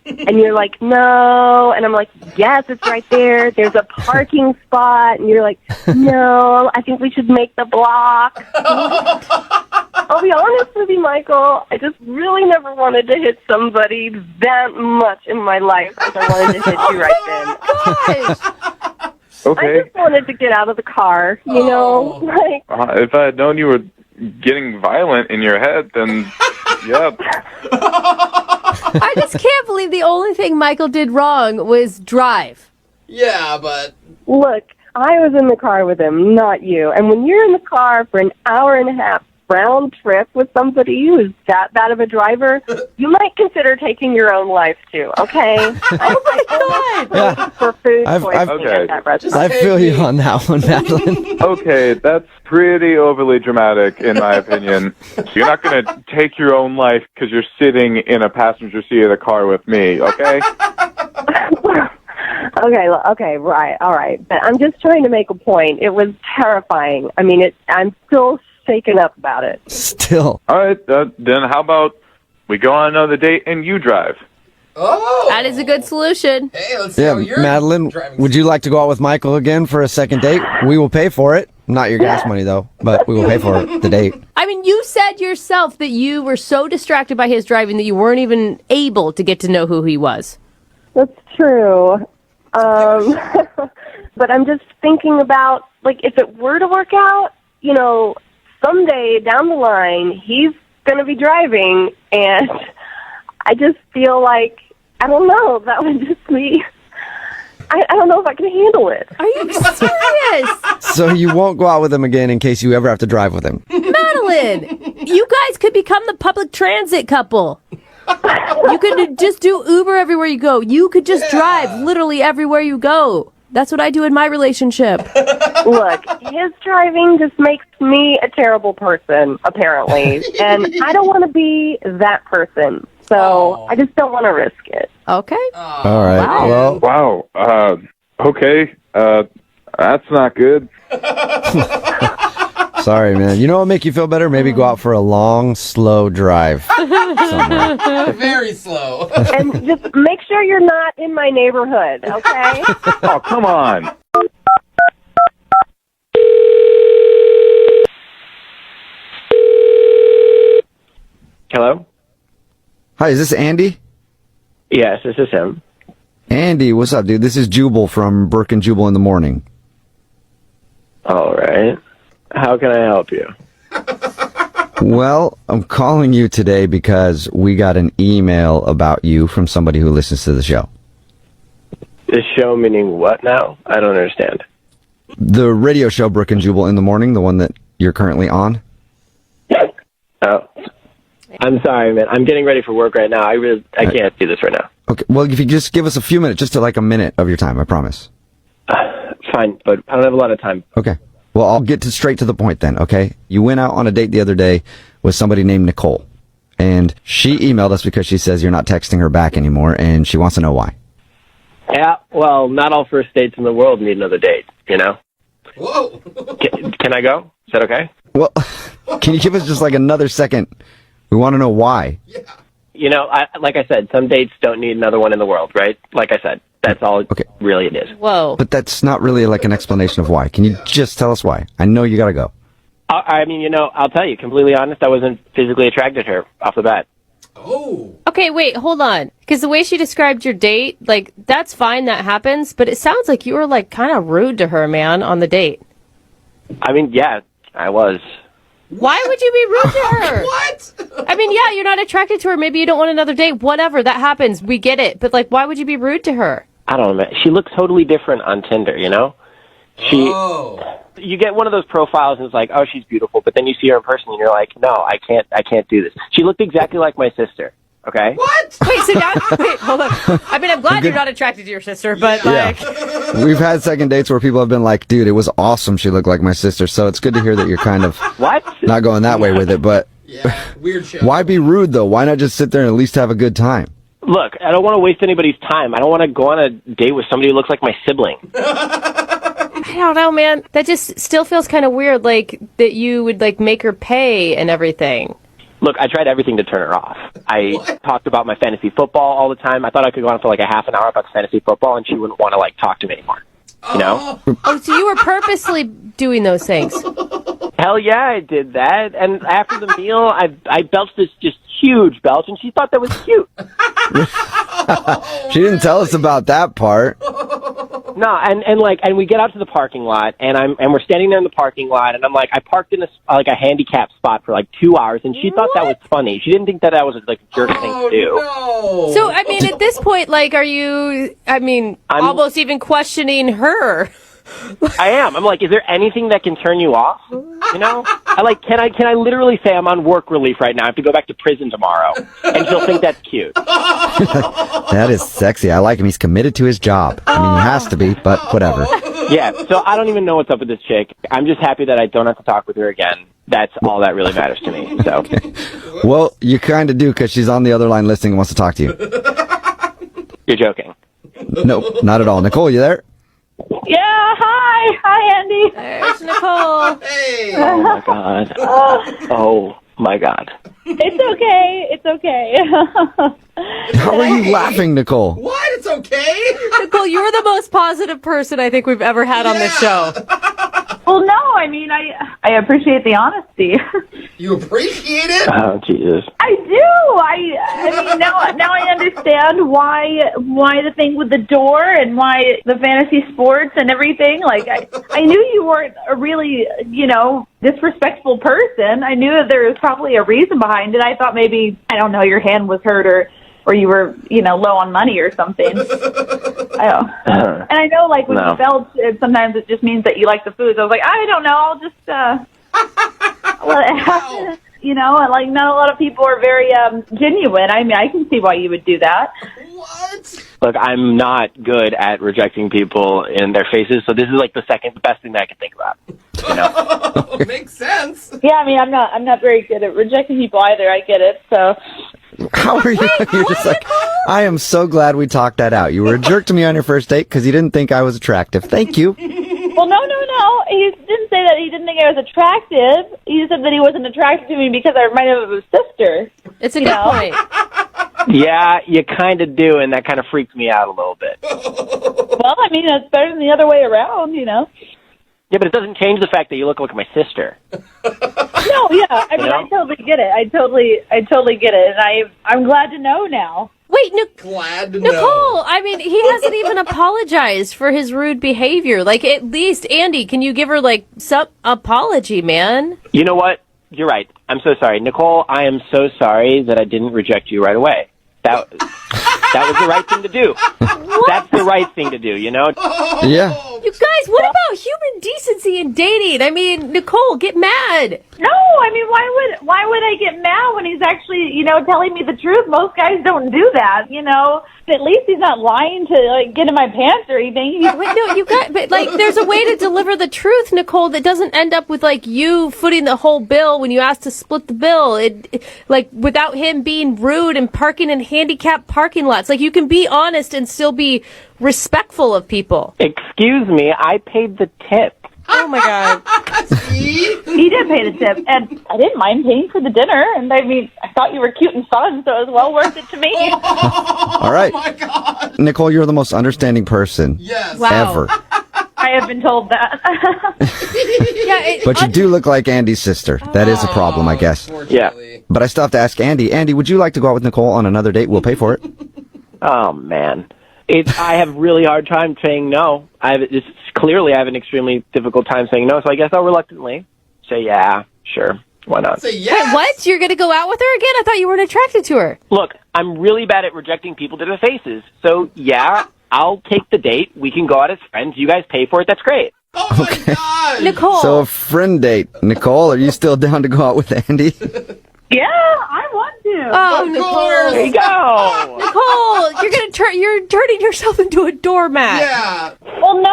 And you're like, no. And I'm like, yes, it's right there. There's a parking spot. And you're like, no, I think we should make the block. I'll be honest with you, Michael. I just really never wanted to hit somebody that much in my life as I wanted to hit you right then. Gosh. Okay. I just wanted to get out of the car, you know? Like, If I had known you were getting violent in your head, then, yeah. I just can't believe the only thing Michael did wrong was drive. Yeah, but... look, I was in the car with him, not you. And when you're in the car for an hour and a half round trip with somebody who's that bad of a driver, you might consider taking your own life too, okay? I Yeah. for food poisoning okay. at that restaurant. I feel you on that one, Madeline. Okay, that's pretty overly dramatic, in my opinion. You're not going to take your own life because you're sitting in a passenger seat of the car with me, okay? Okay, right, all right. But I'm just trying to make a point. It was terrifying. I mean, I'm still shaken up about it. Still. All right, then how about we go on another date and you drive? Oh! That is a good solution. Hey, let's see Yeah, how you're Madeline, driving. would you like to go out with Michael again for a second date? We will pay for it. Not your gas money, though, but we will pay for the date. I mean, you said yourself that you were so distracted by his driving that you weren't even able to get to know who he was. That's true. But I'm just thinking about, like, if it were to work out, you know, someday down the line, he's going to be driving, and I just feel like, I don't know, that would just be, I don't know if I can handle it. Are you serious? So you won't go out with him again in case you ever have to drive with him. Madeline, you guys could become the public transit couple. You could just do Uber everywhere you go. You could just drive literally everywhere you go. That's what I do in my relationship. Look, his driving just makes me a terrible person, apparently. And I don't want to be that person. So I just don't want to risk it. Okay. All right. Wow. Well, Wow, okay, that's not good. sorry, man. You know what would make you feel better? Maybe go out for a long, slow drive somewhere. Very slow. And just make sure you're not in my neighborhood, okay? Oh, come on. Hello? Hi, is this Andy? Yes, this is him. Andy, what's up, dude? This is Jubal from Brooke and Jubal in the morning. All right. How can I help you? Well, I'm calling you today because we got an email about you from somebody who listens to the show. The show meaning what now? I don't understand. The radio show Brooke and Jubal in the morning, the one that you're currently on. Oh. I'm sorry, man. I'm getting ready for work right now. I can't do this right now. Okay, well, if you just give us a few minutes, just to like a minute of your time, I promise. Fine, but I don't have a lot of time. Okay. Well, I'll get straight to the point then, okay? You went out on a date the other day with somebody named Nicole, and she emailed us because she says you're not texting her back anymore, and she wants to know why. Yeah, well, not all first dates in the world need another date, you know? Whoa. Can I go? Is that okay? Well, can you give us just like another second? We want to know why. You know, like I said, some dates don't need another one in the world, right? Like I said, that's all really it is. Whoa. But that's not really like an explanation of why. Can you just tell us why? I know you got to go. I mean, you know, I'll tell you, completely honest, I wasn't physically attracted to her off the bat. Oh. Okay, wait, hold on. Because the way she described your date, like, that's fine, that happens, but it sounds like you were, like, kind of rude to her, man, on the date. I mean, yeah, I was. Why would you be rude to her? What? I mean, yeah, you're not attracted to her. Maybe you don't want another date. Whatever, that happens. We get it. But, like, why would you be rude to her? I don't know, man. She looks totally different on Tinder, you know? You get one of those profiles and it's like, oh, she's beautiful, but then you see her in person and you're like, no, I can't do this. She looked exactly like my sister, okay? What? Wait, so now, wait, hold on. I mean, I'm glad you're not attracted to your sister, but, like... We've had second dates where people have been like, dude, it was awesome. She looked like my sister. So it's good to hear that you're kind of not going that way with it. But weird show. Why be rude, though? Why not just sit there and at least have a good time? Look, I don't want to waste anybody's time. I don't want to go on a date with somebody who looks like my sibling. I don't know, man. That just still feels kind of weird, like, that you would, like, make her pay and everything. Look, I tried everything to turn her off. I talked about my fantasy football all the time. I thought I could go on for like a half an hour about fantasy football, and she wouldn't want to like talk to me anymore. You know? Oh, so you were purposely doing those things? Hell yeah, I did that. And after the meal, I belched this just huge belch, and she thought that was cute. She didn't tell us about that part. No, and we get out to the parking lot, and we're standing there in the parking lot, and I'm like, I parked in a handicap spot for like 2 hours, and she thought that was funny. She didn't think that was like a jerk thing to do. No. So, I mean, at this point, like, are you, I'm almost even questioning her? I am. I'm like, is there anything that can turn you off? You know? Can I literally say I'm on work relief right now? I have to go back to prison tomorrow. And she'll think that's cute. That is sexy. I like him. He's committed to his job. I mean, he has to be, but whatever. Yeah, so I don't even know what's up with this chick. I'm just happy that I don't have to talk with her again. That's all that really matters to me. So, Well, you kind of do because she's on the other line listening and wants to talk to you. You're joking. Nope, not at all. Nicole, you there? Yeah, hi Andy. There's Nicole. Hey. Oh, my God. Oh, my God. It's okay. How are you laughing, Nicole? What? It's okay. Nicole, you're the most positive person I think we've ever had on this show. Well, no, I mean, I appreciate the honesty. You appreciate it? Oh, Jesus. I do. I mean, now I understand why the thing with the door and why the fantasy sports and everything. Like, I knew you weren't a really, disrespectful person. I knew that there was probably a reason behind it. I thought maybe, I don't know, your hand was hurt or you were, low on money or something. I don't. And I know, like, when you belch, sometimes it just means that you like the food. So I was like, I don't know, I'll just let it happen. Like, not a lot of people are very genuine. I mean, I can see why you would do that. What? Look, I'm not good at rejecting people in their faces, so this is like the second best thing that I can think about. Makes sense. Yeah, I mean, I'm not very good at rejecting people either. I get it. So. How are you? You're just like, I am so glad we talked that out. You were a jerk to me on your first date because you didn't think I was attractive. Thank you. Well, no. He didn't say that he didn't think I was attractive. He said that he wasn't attracted to me because I reminded him of his sister. It's a good point. Yeah, you kind of do, and that kind of freaked me out a little bit. Well, I mean, it's better than the other way around, Yeah, but it doesn't change the fact that you look like my sister. No, yeah. I mean, I totally get it. I totally get it, and I'm glad to know now. Wait, glad to Nicole, know. I mean, he hasn't even apologized for his rude behavior. Like, at least, Andy, can you give her, like, some apology, man? You know what? You're right. I'm so sorry. Nicole, I am so sorry that I didn't reject you right away. That was the right thing to do. That's the right thing to do, Yeah. You guys, what about human decency in dating? I mean, Nicole, get mad. No, I mean, why would I get mad when he's actually, telling me the truth? Most guys don't do that, At least he's not lying to, like, get in my pants or anything. Wait, no, but, like, there's a way to deliver the truth, Nicole, that doesn't end up with, like, you footing the whole bill when you ask to split the bill. Like, without him being rude and parking in handicapped parking lots. Like, you can be honest and still be respectful of people. Excuse me, I paid the tip. Oh, my God. He did pay the tip, and I didn't mind paying for the dinner. And I mean, I thought you were cute and fun, so it was well worth it to me. All right. Oh my God. Nicole, you're the most understanding person ever. I have been told that. But you do look like Andy's sister. That is a problem, I guess. Yeah. But I still have to ask Andy. Andy, would you like to go out with Nicole on another date? We'll pay for it. Oh, man. I have really hard time saying no. Clearly I have an extremely difficult time saying no, so I guess I'll reluctantly say, yeah, sure, why not? Say yes. Wait, what? You're going to go out with her again? I thought you weren't attracted to her. Look, I'm really bad at rejecting people to their faces, so yeah, I'll take the date. We can go out as friends. You guys pay for it. That's great. Oh my God. Nicole. So a friend date. Nicole, are you still down to go out with Andy? Yeah, I want to. Oh, Nicole. There you go. Nicole, you're turning yourself into a doormat. Yeah. Well, no.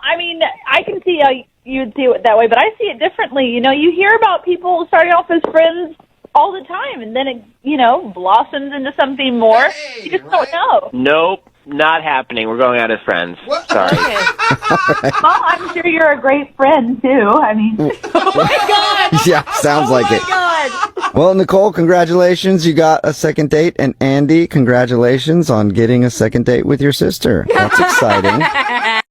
I mean, I can see how you'd see it that way, but I see it differently. You hear about people starting off as friends all the time, and then it, blossoms into something more. You just don't know. Nope, not happening. We're going out as friends. What? Sorry. Well, I'm sure you're a great friend, too. I mean. Oh, my God. Yeah, sounds like it. Oh, my God. Well, Nicole, congratulations. You got a second date. And Andy, congratulations on getting a second date with your sister. That's exciting.